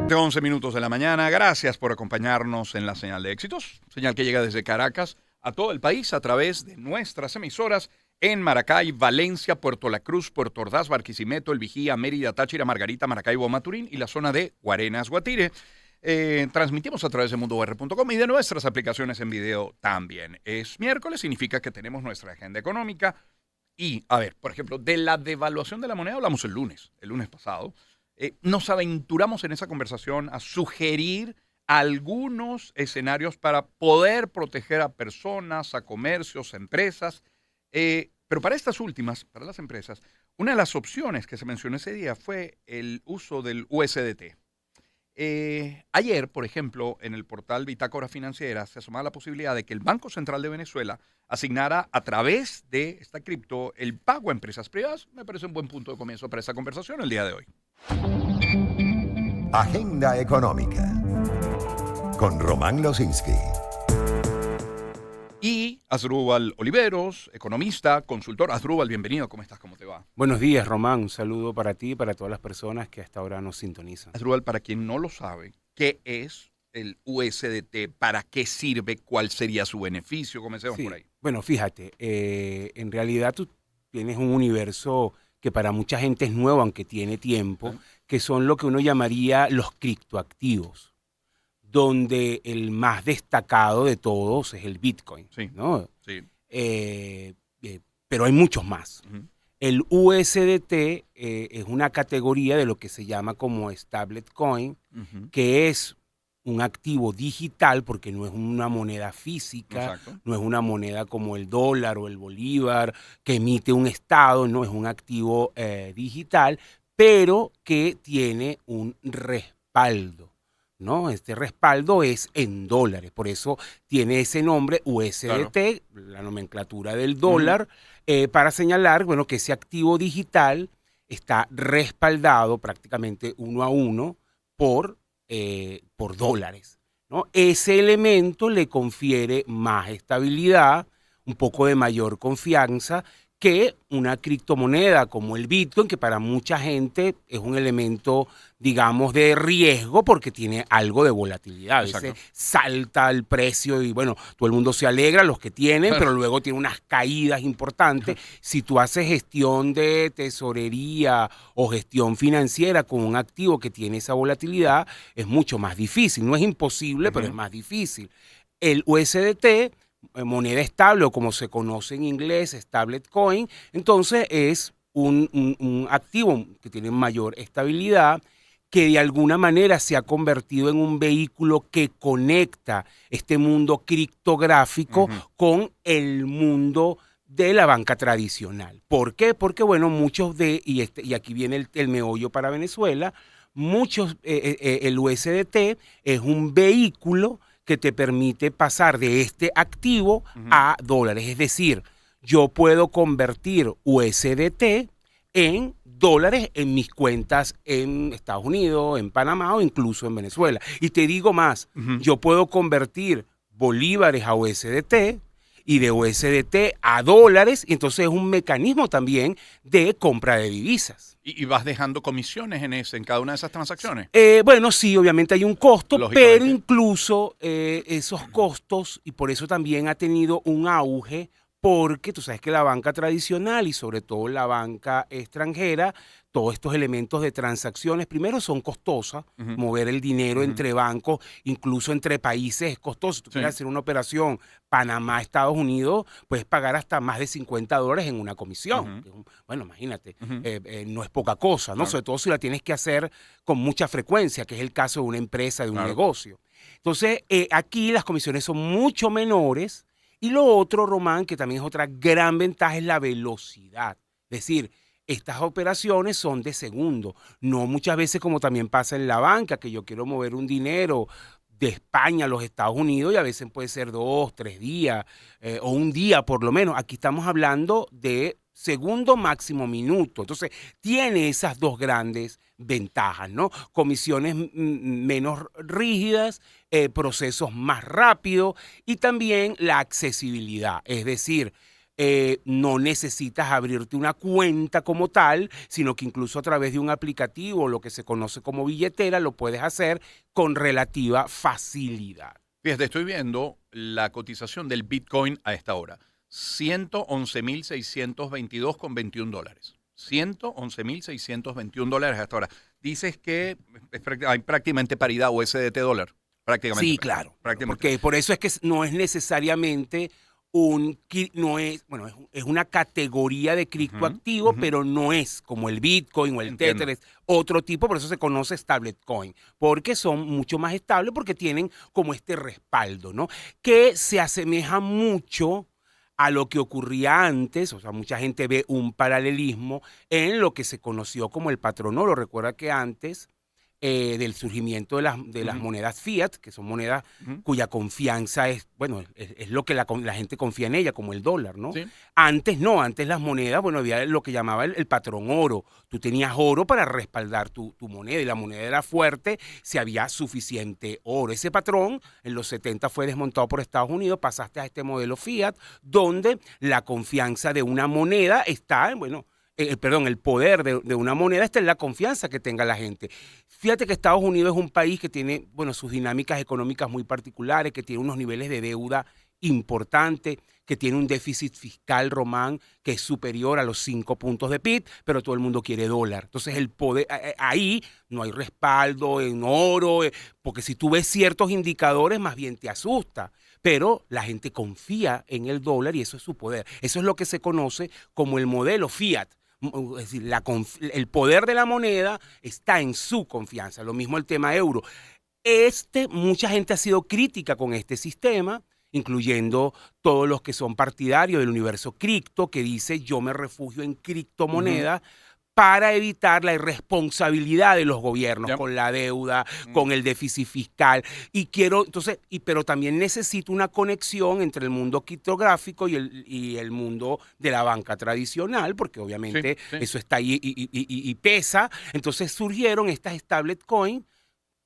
De 11 minutos de la mañana. Gracias por acompañarnos en la señal de éxitos. Señal que llega desde Caracas a todo el país a través de nuestras emisoras en Maracay, Valencia, Puerto La Cruz, Puerto Ordaz, Barquisimeto, El Vigía, Mérida, Táchira, Margarita, Maracaibo, Maturín y la zona de Guarenas, Guatire. Transmitimos a través de mundoR.com y de nuestras aplicaciones en video también. Es miércoles, significa que tenemos nuestra agenda económica. Y, a ver, por ejemplo, de la devaluación de la moneda hablamos el lunes pasado. Nos aventuramos en esa conversación a sugerir algunos escenarios para poder proteger a personas, a comercios, a empresas. Pero para estas últimas, para las empresas, una de las opciones que se mencionó ese día fue el uso del USDT. Ayer, por ejemplo, en el portal Bitácora Financiera se asomaba la posibilidad de que el Banco Central de Venezuela asignara a través de esta cripto el pago a empresas privadas. Me parece un buen punto de comienzo para esta conversación el día de hoy. Agenda Económica con Román Lozinski. Y Asdrúbal Oliveros, economista, consultor. Asdrúbal, bienvenido. ¿Cómo estás? ¿Cómo te va? Buenos días, Román. Un saludo para ti y para todas las personas que hasta ahora nos sintonizan. Asdrúbal, para quien no lo sabe, ¿qué es el USDT? ¿Para qué sirve? ¿Cuál sería su beneficio? Comencemos por ahí. Bueno, fíjate, en realidad tú tienes un universo que para mucha gente es nuevo, aunque tiene tiempo, que son lo que uno llamaría los criptoactivos, donde el más destacado de todos es el Bitcoin, Sí, ¿no? sí. Pero hay muchos más. Uh-huh. El USDT es una categoría de lo que se llama como stablecoin, Uh-huh. que es un activo digital porque no es una moneda física, Exacto. no es una moneda como el dólar o el bolívar que emite un estado, no es un activo digital, pero que tiene un respaldo, ¿no? Este respaldo es en dólares, por eso tiene ese nombre USDT, claro. La nomenclatura del dólar, para señalar, bueno, que ese activo digital está respaldado prácticamente 1 a 1 por dólares, ¿no? Ese elemento le confiere más estabilidad, un poco de mayor confianza que una criptomoneda como el Bitcoin, que para mucha gente es un elemento, digamos, de riesgo porque tiene algo de volatilidad. A veces salta el precio y, bueno, todo el mundo se alegra, los que tienen, pero luego tiene unas caídas importantes. Si tú haces gestión de tesorería o gestión financiera con un activo que tiene esa volatilidad, es mucho más difícil. No es imposible, pero es más difícil. El USDT, moneda estable o como se conoce en inglés, stablecoin, entonces es un activo que tiene mayor estabilidad, que de alguna manera se ha convertido en un vehículo que conecta este mundo criptográfico con el mundo de la banca tradicional. ¿Por qué? Porque, bueno, muchos y aquí viene el meollo para Venezuela, el USDT es un vehículo que te permite pasar de este activo a dólares. Es decir, yo puedo convertir USDT en dólares en mis cuentas en Estados Unidos, en Panamá o incluso en Venezuela. Y te digo más, yo puedo convertir bolívares a USDT y de USDT a dólares, y entonces es un mecanismo también de compra de divisas. ¿Y vas dejando comisiones en cada una de esas transacciones? Bueno, sí, obviamente hay un costo, pero incluso esos costos, y por eso también ha tenido un auge, porque tú sabes que la banca tradicional y sobre todo la banca extranjera, todos estos elementos de transacciones, primero son costosas, mover el dinero entre bancos, incluso entre países es costoso. Si tú quieres hacer una operación Panamá, Estados Unidos, puedes pagar hasta más de $50 en una comisión. Bueno, imagínate, no es poca cosa, ¿no? Claro. Sobre todo si la tienes que hacer con mucha frecuencia, que es el caso de una empresa, de un negocio. Entonces, aquí las comisiones son mucho menores. Y lo otro, Román, que también es otra gran ventaja, es la velocidad. Es decir, estas operaciones son de segundo. No muchas veces como también pasa en la banca, que yo quiero mover un dinero de España a los Estados Unidos y a veces puede ser 2, 3 días o un día por lo menos. Aquí estamos hablando de segundo, máximo minuto. Entonces, tiene esas dos grandes ventajas, ¿no? Comisiones menos rígidas, procesos más rápidos y también la accesibilidad. Es decir, no necesitas abrirte una cuenta como tal, sino que incluso a través de un aplicativo, lo que se conoce como billetera, lo puedes hacer con relativa facilidad. Fíjate, estoy viendo la cotización del Bitcoin a esta hora. 111.622,21 dólares. 111.621 dólares hasta ahora. Dices que hay prácticamente paridad USDT dólar. Prácticamente. Sí, claro. Prácticamente. Porque por eso es que no es necesariamente es una categoría de criptoactivo, pero no es como el Bitcoin o el Entiendo. Tether, es otro tipo, por eso se conoce stablecoin, porque son mucho más estables, porque tienen como este respaldo, ¿no? Que se asemeja mucho a lo que ocurría antes, o sea, mucha gente ve un paralelismo en lo que se conoció como el patrón oro. Recuerda que antes del surgimiento de las monedas fiat, que son monedas cuya confianza es, bueno, es lo que la gente confía en ella, como el dólar, ¿no? Sí. Antes no, antes las monedas, bueno, había lo que llamaba el patrón oro. Tú tenías oro para respaldar tu moneda y la moneda era fuerte si había suficiente oro. Ese patrón en los 70 fue desmontado por Estados Unidos, pasaste a este modelo fiat, donde la confianza de una moneda está, bueno, el poder de una moneda está en la confianza que tenga la gente. Fíjate que Estados Unidos es un país que tiene, bueno, sus dinámicas económicas muy particulares, que tiene unos niveles de deuda importantes, que tiene un déficit fiscal, Román, que es superior a los 5 puntos de PIB, pero todo el mundo quiere dólar. Entonces el poder, ahí no hay respaldo en oro, porque si tú ves ciertos indicadores, más bien te asusta. Pero la gente confía en el dólar y eso es su poder. Eso es lo que se conoce como el modelo fiat. Es decir, el poder de la moneda está en su confianza. Lo mismo el tema euro. Mucha gente ha sido crítica con este sistema, incluyendo todos los que son partidarios del universo cripto, que dice yo me refugio en criptomonedas para evitar la irresponsabilidad de los gobiernos con la deuda, con el déficit fiscal. Pero también necesito una conexión entre el mundo criptográfico y el mundo de la banca tradicional, porque obviamente eso está ahí y pesa. Entonces surgieron estas stablecoins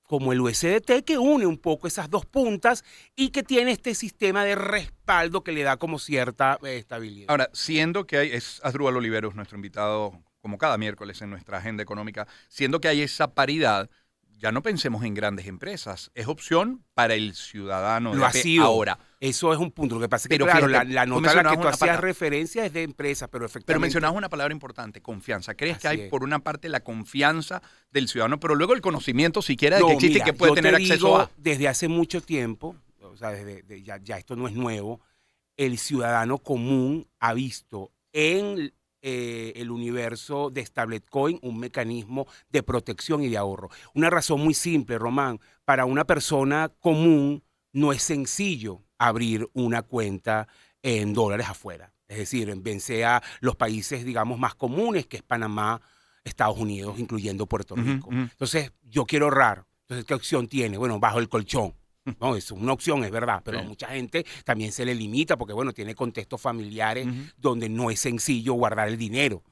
como el USDT, que une un poco esas dos puntas y que tiene este sistema de respaldo que le da como cierta estabilidad. Ahora, siendo que es Asdrúbal Oliveros, nuestro invitado, como cada miércoles en nuestra agenda económica, siendo que hay esa paridad, ya no pensemos en grandes empresas. Es opción para el ciudadano Lo ha sido. ahora. Eso es un punto. Lo que pasa es que, Pero claro, fíjate, la tú nota a la que tú mencionabas una hacías palabra. referencia es de empresas, pero efectivamente... Pero mencionabas una palabra importante, confianza. ¿Crees que Así hay es. por una parte la confianza del ciudadano, pero luego el conocimiento siquiera de No, que existe mira, y que puede yo tener te acceso digo, a? desde hace mucho tiempo, o sea, ya esto no es nuevo, el ciudadano común ha visto en el universo de stablecoin un mecanismo de protección y de ahorro. Una razón muy simple, Román, para una persona común no es sencillo abrir una cuenta en dólares afuera. Es decir, bien sea los países, digamos, más comunes, que es Panamá, Estados Unidos, incluyendo Puerto Rico. Entonces, yo quiero ahorrar. Entonces, ¿qué opción tiene? Bueno, bajo el colchón. No, es una opción, es verdad, pero a mucha gente también se le limita porque, bueno, tiene contextos familiares donde no es sencillo guardar el dinero.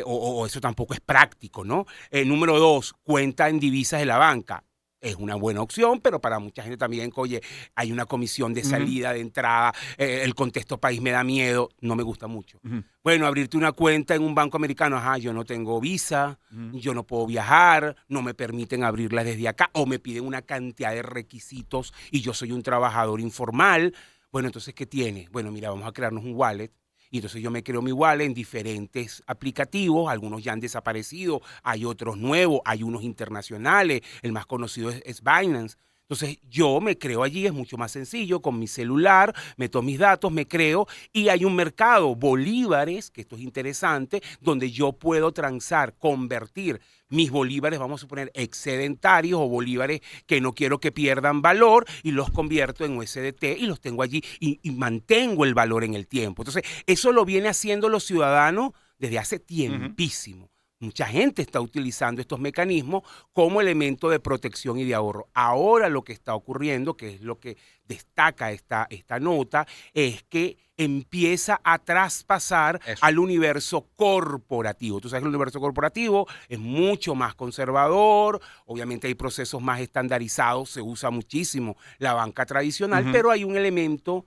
O eso tampoco es práctico, ¿no? Número 2, cuenta en divisas de la banca. Es una buena opción, pero para mucha gente también, oye, hay una comisión de salida, de entrada, el contexto país me da miedo, no me gusta mucho. Bueno, abrirte una cuenta en un banco americano, yo no tengo visa, yo no puedo viajar, no me permiten abrirla desde acá, o me piden una cantidad de requisitos y yo soy un trabajador informal. Bueno, entonces, ¿qué tiene? Bueno, mira, vamos a crearnos un wallet. Y entonces yo me creo mi wallet en diferentes aplicativos, algunos ya han desaparecido, hay otros nuevos, hay unos internacionales, el más conocido es Binance. Entonces yo me creo allí, es mucho más sencillo, con mi celular, meto mis datos, me creo, y hay un mercado, bolívares, que esto es interesante, donde yo puedo transar, convertir mis bolívares, vamos a suponer, excedentarios o bolívares que no quiero que pierdan valor y los convierto en USDT y los tengo allí y mantengo el valor en el tiempo. Entonces, eso lo viene haciendo los ciudadanos desde hace tiempísimo. Mucha gente está utilizando estos mecanismos como elemento de protección y de ahorro. Ahora lo que está ocurriendo, que es lo que destaca esta nota, es que empieza a traspasar al universo corporativo. Tú sabes que el universo corporativo es mucho más conservador, obviamente hay procesos más estandarizados, se usa muchísimo la banca tradicional, pero hay un elemento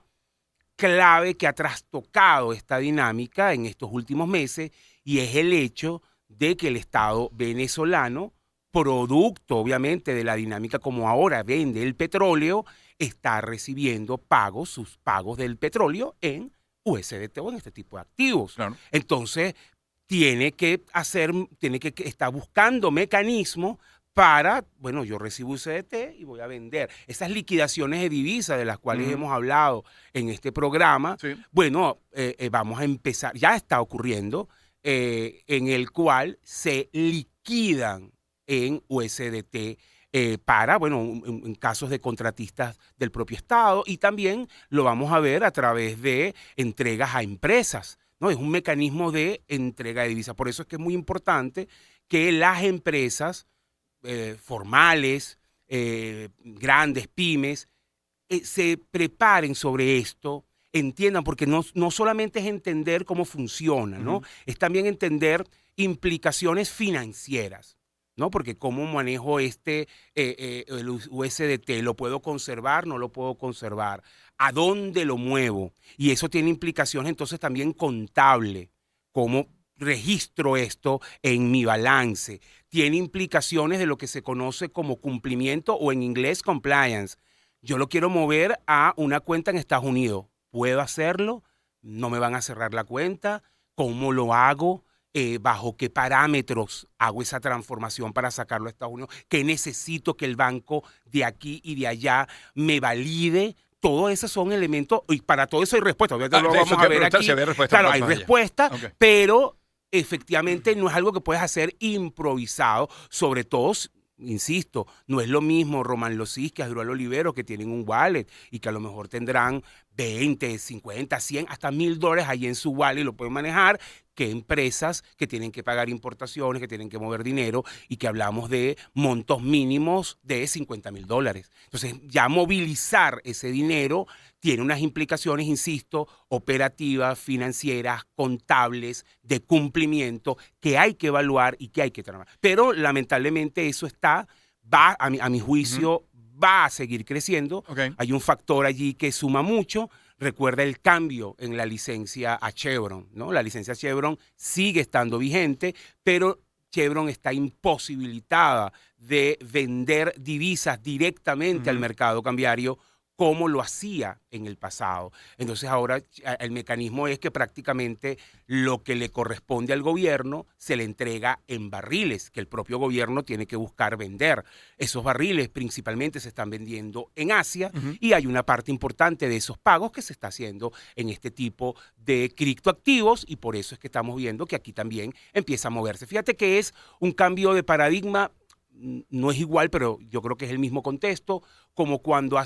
clave que ha trastocado esta dinámica en estos últimos meses, y es el hecho de que el Estado venezolano, producto obviamente de la dinámica como ahora vende el petróleo, está recibiendo sus pagos del petróleo en USDT o en este tipo de activos. Claro. Entonces, está buscando mecanismos para, bueno, yo recibo USDT y voy a vender. Esas liquidaciones de divisas de las cuales hemos hablado en este programa, Sí. bueno, vamos a empezar, ya está ocurriendo, en el cual se liquidan en USDT para, bueno, en casos de contratistas del propio Estado, y también lo vamos a ver a través de entregas a empresas, ¿no? Es un mecanismo de entrega de divisas. Por eso es que es muy importante que las empresas formales, grandes, pymes, se preparen sobre esto, entiendan, porque no solamente es entender cómo funciona, ¿no? Es también entender implicaciones financieras, ¿no? Porque cómo manejo el USDT, ¿lo puedo conservar? ¿No lo puedo conservar? ¿A dónde lo muevo? Y eso tiene implicaciones entonces también contable, cómo registro esto en mi balance. Tiene implicaciones de lo que se conoce como cumplimiento, o en inglés compliance. Yo lo quiero mover a una cuenta en Estados Unidos. ¿Puedo hacerlo? ¿No me van a cerrar la cuenta? ¿Cómo lo hago? ¿Bajo qué parámetros hago esa transformación para sacarlo a Estados Unidos? ¿Qué necesito que el banco de aquí y de allá me valide? Todos esos son elementos, y para todo eso hay respuesta. Lo vamos a ver aquí. Claro, hay respuesta, okay, pero efectivamente no es algo que puedes hacer improvisado, sobre todo, insisto, no es lo mismo Román Losis que Adrual Olivero, que tienen un wallet y que a lo mejor tendrán 20, 50, 100, hasta $1,000 ahí en su wallet y lo pueden manejar, que empresas que tienen que pagar importaciones, que tienen que mover dinero, y que hablamos de montos mínimos de $50,000. Entonces, ya movilizar ese dinero tiene unas implicaciones, insisto, operativas, financieras, contables, de cumplimiento, que hay que evaluar y que hay que trabajar. Pero lamentablemente eso a mi juicio, va a seguir creciendo. Okay. Hay un factor allí que suma mucho. Recuerda el cambio en la licencia a Chevron, ¿no? La licencia Chevron sigue estando vigente, pero Chevron está imposibilitada de vender divisas directamente al mercado cambiario como lo hacía en el pasado. Entonces ahora el mecanismo es que prácticamente lo que le corresponde al gobierno se le entrega en barriles, que el propio gobierno tiene que buscar vender. Esos barriles principalmente se están vendiendo en Asia, y hay una parte importante de esos pagos que se está haciendo en este tipo de criptoactivos, y por eso es que estamos viendo que aquí también empieza a moverse. Fíjate que es un cambio de paradigma, no es igual, pero yo creo que es el mismo contexto, como cuando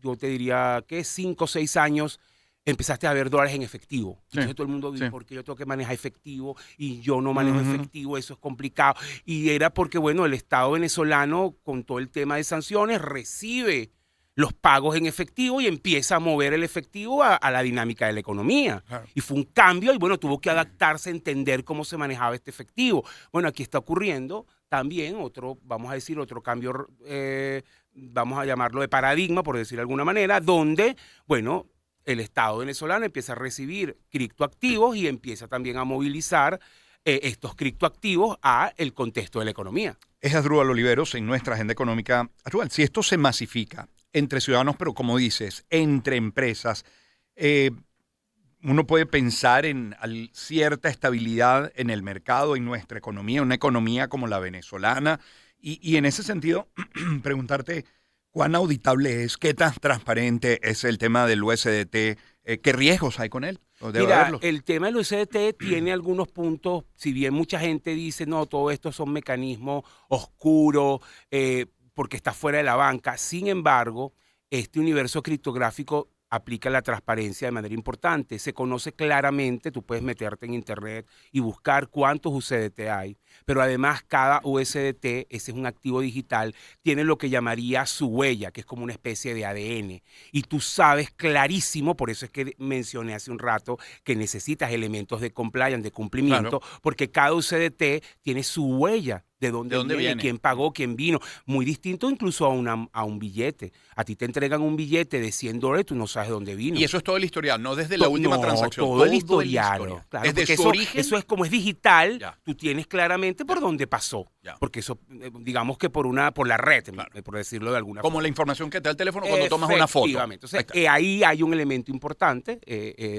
yo te diría que 5 o 6 años empezaste a ver dólares en efectivo. Sí, Entonces todo el mundo dice, sí. ¿por qué yo tengo que manejar efectivo y yo no manejo efectivo? Eso es complicado. Y era porque, bueno, el Estado venezolano, con todo el tema de sanciones, recibe los pagos en efectivo y empieza a mover el efectivo a la dinámica de la economía. Claro. Y fue un cambio y, bueno, tuvo que adaptarse, entender cómo se manejaba este efectivo. Bueno, aquí está ocurriendo también otro cambio, vamos a llamarlo de paradigma, por decir de alguna manera, donde, bueno, el Estado venezolano empieza a recibir criptoactivos y empieza también a movilizar estos criptoactivos a el contexto de la economía. Es Adrual Oliveros en nuestra agenda económica. Adrual, si esto se masifica entre ciudadanos, pero como dices, entre empresas, uno puede pensar en cierta estabilidad en el mercado, en nuestra economía, una economía como la venezolana. Y en ese sentido, preguntarte cuán auditable es, qué tan transparente es el tema del USDT, qué riesgos hay con él. Mira, el tema del USDT tiene algunos puntos, si bien mucha gente dice, no, todo esto son mecanismos oscuros, porque está fuera de la banca. Sin embargo, este universo criptográfico aplica la transparencia de manera importante. Se conoce claramente, tú puedes meterte en internet y buscar cuántos USDT hay, pero además cada USDT, ese es un activo digital, tiene lo que llamaría su huella, que es como una especie de ADN. Y tú sabes clarísimo, por eso es que mencioné hace un rato que necesitas elementos de compliance, de cumplimiento, claro, porque cada USDT tiene su huella de dónde, dónde viene? quién pagó, quién vino. Muy distinto incluso a un billete. A ti te entregan un billete de $100 y tú no sabes de dónde vino. Y eso es todo el historial, no desde la última No, transacción. todo el historia. historial. Claro, Desde porque su origen. eso es como es digital, Ya. tú tienes claramente por dónde pasó. Ya. Porque eso, digamos que por la red, Claro. por decirlo de alguna Como forma. la información que te da el teléfono cuando tomas una foto. Efectivamente. Entonces, Ahí está. ahí hay un elemento importante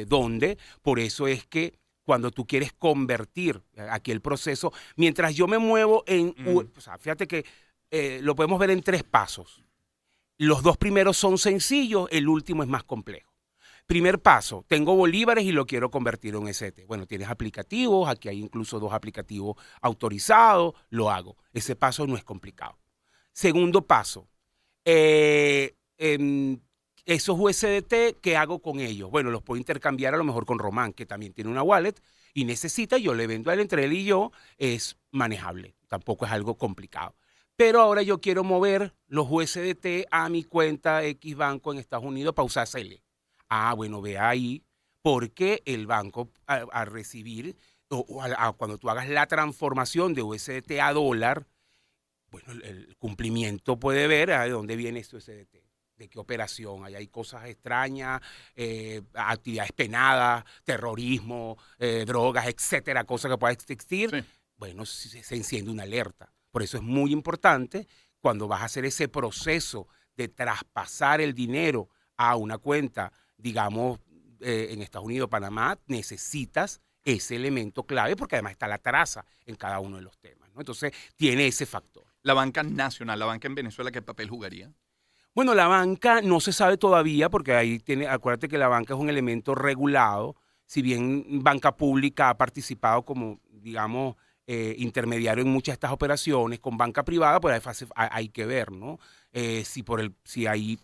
donde, por eso es que cuando tú quieres convertir aquí el proceso, mientras yo me muevo o sea, fíjate que lo podemos ver en 3 pasos. Los 2 primeros son sencillos, el último es más complejo. Primer paso, tengo bolívares y lo quiero convertir en USDT. Bueno, tienes aplicativos, aquí hay incluso 2 aplicativos autorizados, lo hago. Ese paso no es complicado. Segundo paso, esos USDT, ¿qué hago con ellos? Bueno, los puedo intercambiar a lo mejor con Román, que también tiene una wallet y necesita, yo le vendo a él, entre él y yo, es manejable, tampoco es algo complicado. Pero ahora yo quiero mover los USDT a mi cuenta X banco en Estados Unidos para usar CELE. Ah, bueno, ve ahí, porque el banco a recibir, cuando tú hagas la transformación de USDT a dólar, bueno, el cumplimiento puede ver de dónde viene este USDT, de qué operación. Ahí hay cosas extrañas, actividades penadas, terrorismo, drogas, etcétera, cosas que puedan existir. Sí. Bueno, se enciende una alerta. Por eso es muy importante cuando vas a hacer ese proceso de traspasar el dinero a una cuenta, digamos, en Estados Unidos, Panamá, necesitas ese elemento clave porque además está la traza en cada uno de los temas, ¿no? Entonces, tiene ese factor. La banca nacional, la banca en Venezuela, ¿qué papel jugaría? Bueno, la banca no se sabe todavía porque ahí acuérdate que la banca es un elemento regulado. Si bien banca pública ha participado como, digamos, intermediario en muchas de estas operaciones, con banca privada, pues hay que ver, ¿no? Si ahí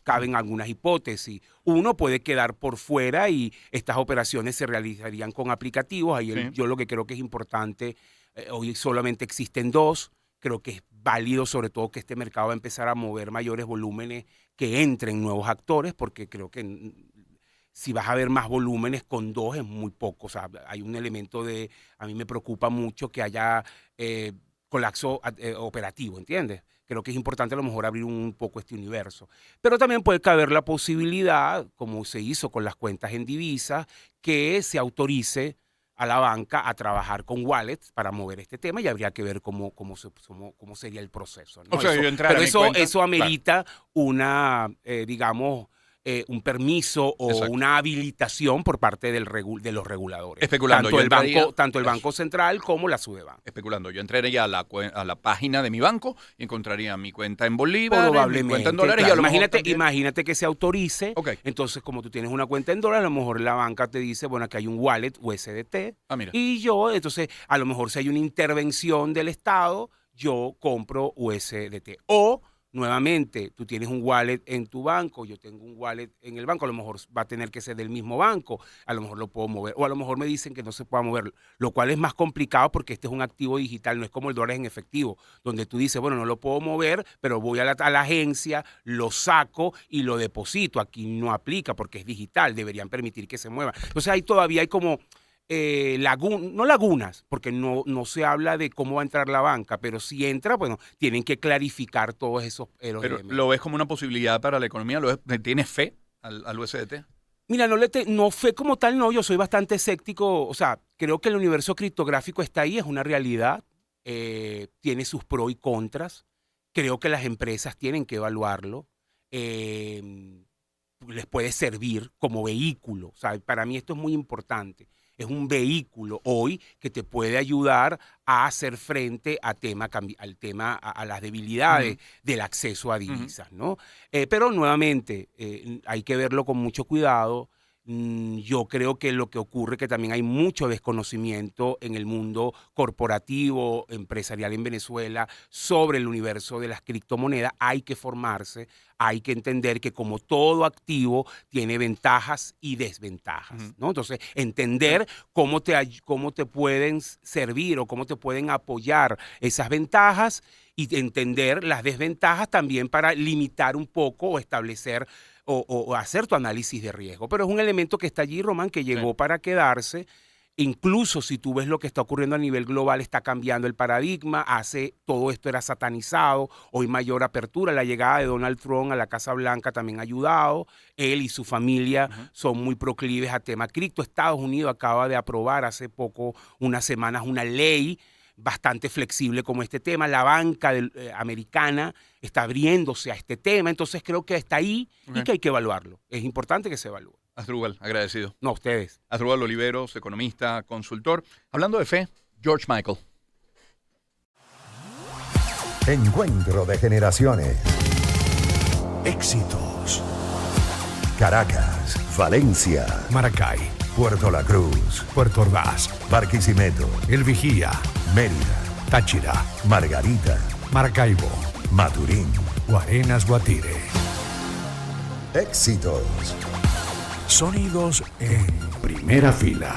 caben algunas hipótesis. Uno puede quedar por fuera y estas operaciones se realizarían con aplicativos. Ahí Sí. yo lo que creo que es importante, hoy solamente existen 2. Creo que es válido, sobre todo, que este mercado va a empezar a mover mayores volúmenes, que entren nuevos actores, porque creo que si vas a ver más volúmenes con 2 es muy poco. O sea, hay un elemento a mí me preocupa mucho que haya colapso operativo, ¿entiendes? Creo que es importante a lo mejor abrir un poco este universo. Pero también puede caber la posibilidad, como se hizo con las cuentas en divisas, que se autorice a la banca a trabajar con wallets para mover este tema y habría que ver cómo sería el proceso, ¿no? O sea, yo entrar a pero mi cuenta, eso amerita una, digamos, un permiso o Exacto. una habilitación por parte de los reguladores. Especulando, Tanto yo el banco, entraría- tanto el eso. Banco Central como la Sudeban. Especulando, yo entraría a la página de mi banco y encontraría mi cuenta en bolívares, mi Probablemente. cuenta en dólares Claro, y a lo mejor imagínate, también- imagínate que se autorice. Ok. Entonces, como tú tienes una cuenta en dólares, a lo mejor la banca te dice, bueno, aquí hay un wallet USDT. Ah, mira. Y entonces, a lo mejor si hay una intervención del Estado, yo compro USDT. O, nuevamente, tú tienes un wallet en tu banco, yo tengo un wallet en el banco, a lo mejor va a tener que ser del mismo banco, a lo mejor lo puedo mover, o a lo mejor me dicen que no se pueda mover, lo cual es más complicado porque este es un activo digital, no es como el dólar en efectivo, donde tú dices, bueno, no lo puedo mover, pero voy a la agencia, lo saco y lo deposito. Aquí no aplica porque es digital, deberían permitir que se mueva. Entonces ahí todavía hay como no lagunas, porque no se habla de cómo va a entrar la banca, pero si entra, bueno, tienen que clarificar todos esos Pero elementos. ¿lo ves como una posibilidad para la economía? ¿Tienes fe al USDT? Mira, no fe como tal, no, yo soy bastante escéptico, o sea, creo que el universo criptográfico está ahí, es una realidad, tiene sus pros y contras, creo que las empresas tienen que evaluarlo, les puede servir como vehículo, o sea, para mí esto es muy importante. Es un vehículo hoy que te puede ayudar a hacer frente al tema, a las debilidades del acceso a divisas, ¿no? Pero nuevamente, hay que verlo con mucho cuidado. Yo creo que lo que ocurre es que también hay mucho desconocimiento en el mundo corporativo, empresarial en Venezuela sobre el universo de las criptomonedas. Hay que formarse, hay que entender que como todo activo tiene ventajas y desventajas, ¿no? Entonces, entender cómo te pueden servir o cómo te pueden apoyar esas ventajas y entender las desventajas también para limitar un poco o establecer o hacer tu análisis de riesgo. Pero es un elemento que está allí, Román, que llegó para quedarse Incluso si tú ves lo que está ocurriendo a nivel global, está cambiando el paradigma. Todo esto era satanizado, hoy mayor apertura. La llegada de Donald Trump a la Casa Blanca también ha ayudado. Él y su familia son muy proclives a tema cripto. Estados Unidos acaba de aprobar hace poco, unas semanas, una ley bastante flexible como este tema. La banca americana está abriéndose a este tema. Entonces creo que está ahí y que hay que evaluarlo. Es importante que se evalúe. Asdrúbal, agradecido. No, ustedes. Asdrúbal Oliveros, economista, consultor. Hablando de fe, George Michael. Encuentro de generaciones. Éxitos. Caracas, Valencia, Maracay, Puerto La Cruz, Puerto Ordaz, Barquisimeto, El Vigía, Mérida, Táchira, Margarita, Maracaibo, Maturín. Guarenas, Guatire. Éxitos. Sonidos en primera fila.